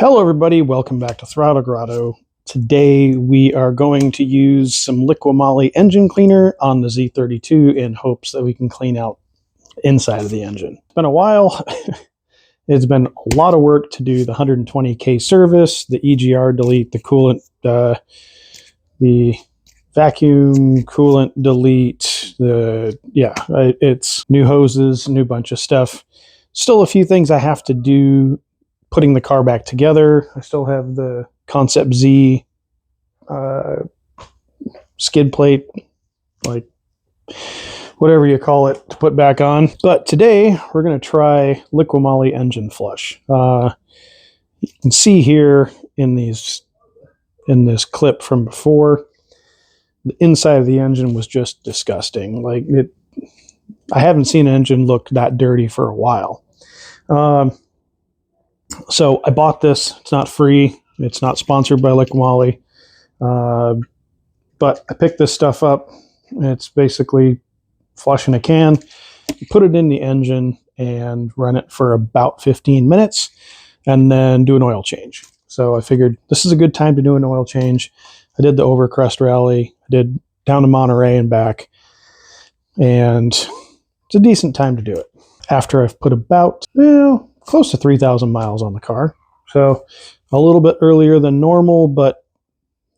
Hello everybody, welcome back to Throttle Grotto. Today we are going to use some Liqui Moly engine cleaner on the Z32 in hopes that we can clean out inside of the engine. It's been a while. It's been a lot of work to do the 120K service, the EGR delete, the coolant, the vacuum coolant delete, it's new hoses, new bunch of stuff. Still a few things I have to do putting the car back together. I still have the Concept Z skid plate, like whatever you call it, to put back on. But today we're going to try Liqui Moly engine flush. You can see here in this clip from before, the inside of the engine was just disgusting. I haven't seen an engine look that dirty for a while. So I bought this. It's not free. It's not sponsored by Liqui Moly. But I picked this stuff up. It's basically flush in a can. You put it in the engine and run it for about 15 minutes and then do an oil change. So I figured this is a good time to do an oil change. I did the Overcrest Rally. I did down to Monterey and back. And it's a decent time to do it. After I've put about, close to 3,000 miles on the car. So a little bit earlier than normal, but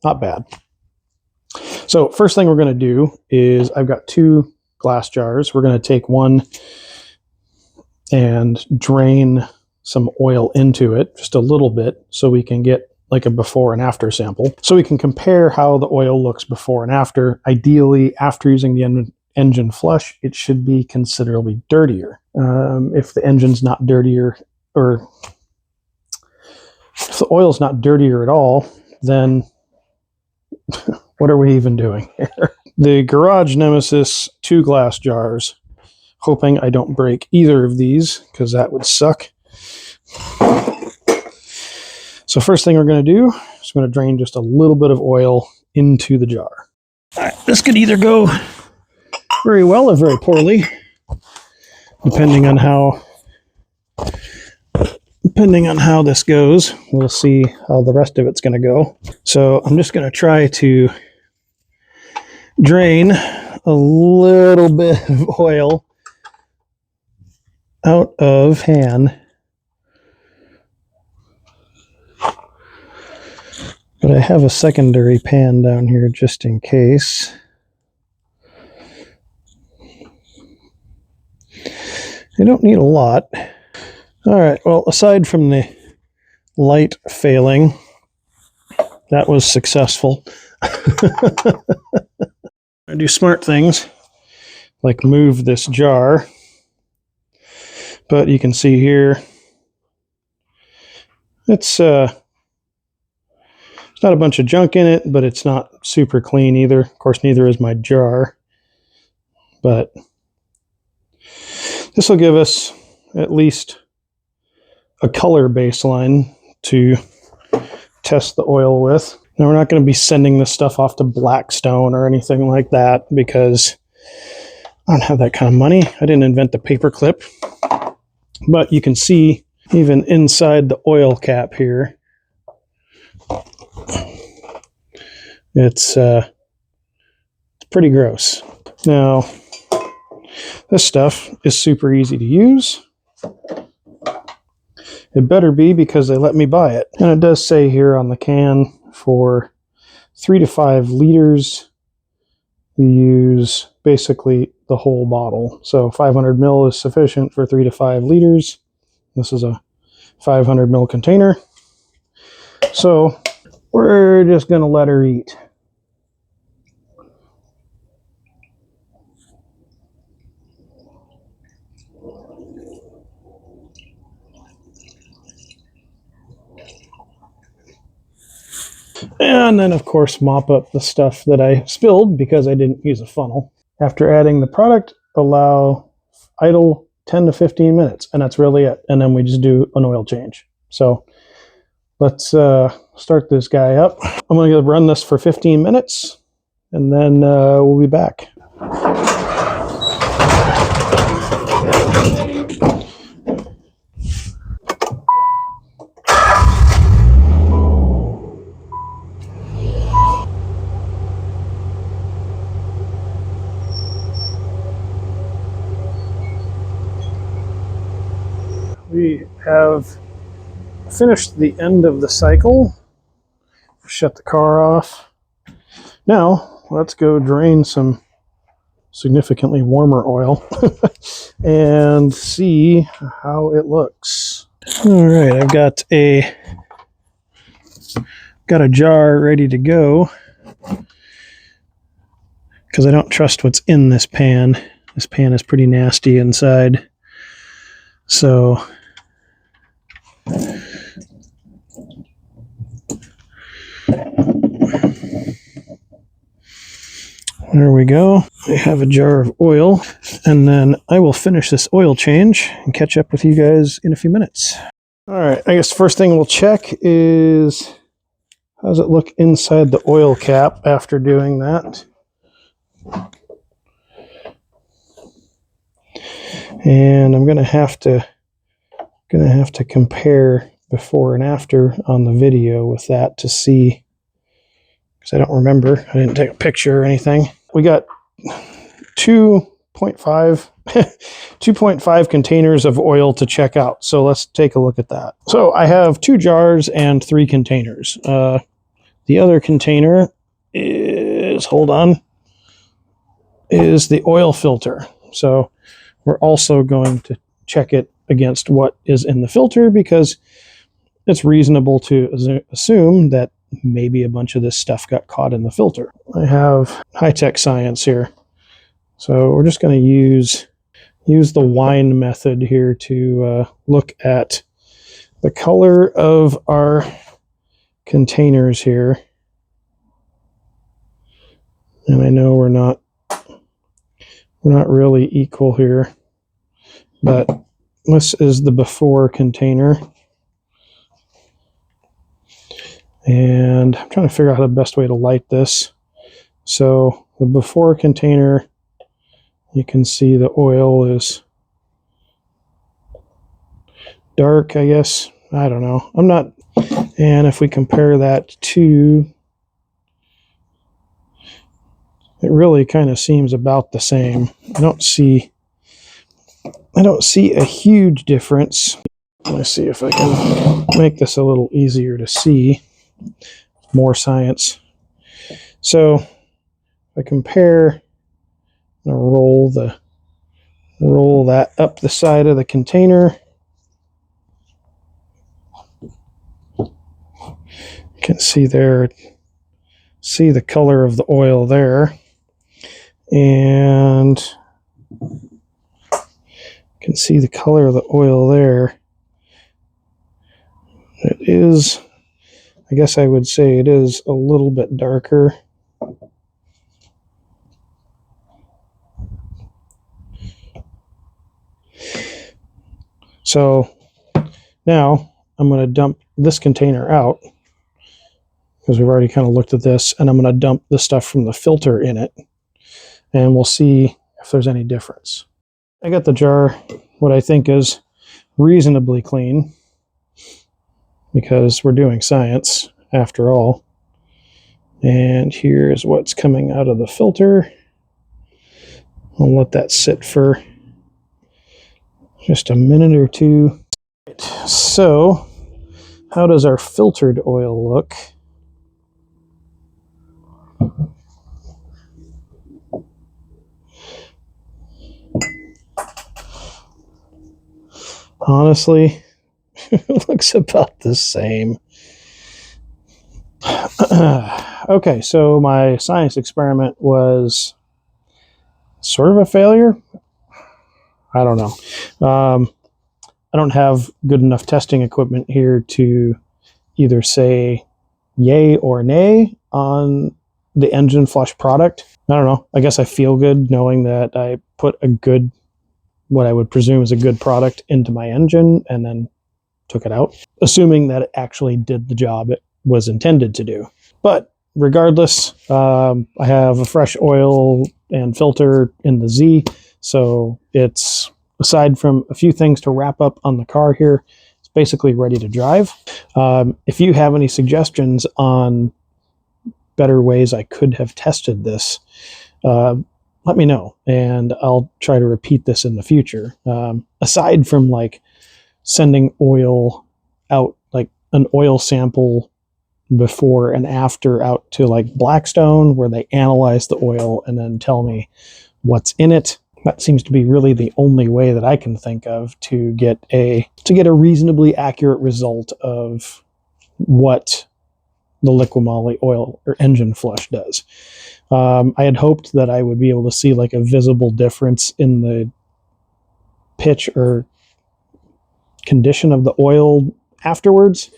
not bad. So first thing we're going to do is I've got two glass jars. We're going to take one and drain some oil into it, just a little bit, so we can get like a before and after sample. So we can compare how the oil looks before and after. Ideally, after using the engine flush, it should be considerably dirtier. If the engine's not dirtier, or if the oil's not dirtier at all, then what are we even doing here? The Garage Nemesis 2 glass jars, hoping I don't break either of these, because that would suck. So first thing we're going to do is going to drain just a little bit of oil into the jar. All right, this could either go very well or very poorly, depending on how this goes. We'll see how the rest of it's going to go. So I'm just going to try to drain a little bit of oil out of pan. But I have a secondary pan down here just in case. I don't need a lot. All right, well, aside from the light failing, that was successful. I do smart things, like move this jar. But you can see here, it's not a bunch of junk in it, but it's not super clean either. Of course, neither is my jar. But this will give us at least a color baseline to test the oil with. Now, we're not going to be sending this stuff off to Blackstone or anything like that, because I don't have that kind of money. I didn't invent the paperclip. But you can see even inside the oil cap here, it's pretty gross. Now, this stuff is super easy to use. It better be, because they let me buy it. And it does say here on the can, for 3 to 5 liters, you use basically the whole bottle. So 500 ml is sufficient for 3 to 5 liters. This is a 500 ml container. So we're just going to let her eat. And then, of course, mop up the stuff that I spilled because I didn't use a funnel. After adding the product, allow idle 10 to 15 minutes, and that's really it. And then we just do an oil change. So let's start this guy up. I'm going to run this for 15 minutes, and then we'll be back. have finished the end of the cycle. Shut the car off. Now, let's go drain some significantly warmer oil and see how it looks. All right, I've got a jar ready to go because I don't trust what's in this pan. This pan is pretty nasty inside. So there we go. I have a jar of oil, and then I will finish this oil change and catch up with you guys in a few minutes. All right, I guess the first thing we'll check is how does it look inside the oil cap after doing that. And I'm gonna have to compare before and after on the video with that to see, because I don't remember. I didn't take a picture or anything. We got 2.5 containers of oil to check out. So let's take a look at that. So I have 2 jars and 3 containers. The other container is, is the oil filter. So we're also going to check it against what is in the filter, because it's reasonable to assume that maybe a bunch of this stuff got caught in the filter. I have high-tech science here. So we're just going to use the wine method here to look at the color of our containers here. And I know we're not really equal here, but this is the before container. And I'm trying to figure out how the best way to light this. So the before container, you can see the oil is dark, I guess. I don't know. I'm not. And if we compare that to, it really kind of seems about the same. I don't see a huge difference. Let me see if I can make this a little easier to see. More science. So if I compare, I'm going to roll that up the side of the container. You can see there, see the color of the oil there. And you can see the color of the oil there. It is, I guess I would say it is a little bit darker. So now I'm going to dump this container out, because we've already kind of looked at this, and I'm going to dump the stuff from the filter in it, and we'll see if there's any difference. I got the jar, what I think is reasonably clean, because we're doing science after all. And here's what's coming out of the filter. I'll let that sit for just a minute or two. So, how does our filtered oil look? Honestly, it looks about the same. Okay, so my science experiment was sort of a failure. I don't know. I don't have good enough testing equipment here to either say yay or nay on the engine flush product. I don't know. I guess I feel good knowing that I put a good, what I would presume is a good product into my engine and then took it out, assuming that it actually did the job it was intended to do. But regardless, I have a fresh oil and filter in the Z, so it's, aside from a few things to wrap up on the car here, it's basically ready to drive. If you have any suggestions on better ways I could have tested this, let me know, and I'll try to repeat this in the future. Aside from like sending oil out, like an oil sample before and after, out to like Blackstone, where they analyze the oil and then tell me what's in it. That seems to be really the only way that I can think of to get a reasonably accurate result of what the Liqui Moly oil or engine flush does. I had hoped that I would be able to see like a visible difference in the pitch or condition of the oil afterwards,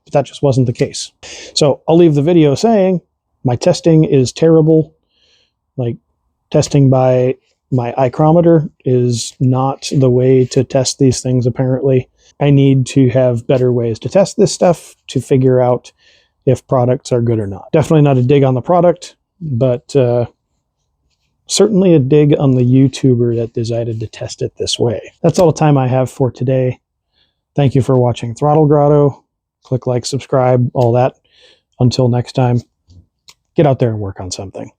but that just wasn't the case. So I'll leave the video saying my testing is terrible. Like, testing by my ichrometer is not the way to test these things, apparently. I need to have better ways to test this stuff to figure out if products are good or not. Definitely not a dig on the product, but certainly a dig on the YouTuber that decided to test it this way. That's all the time I have for today. Thank you for watching Throttle Grotto. Click like, subscribe, all that. Until next time, get out there and work on something.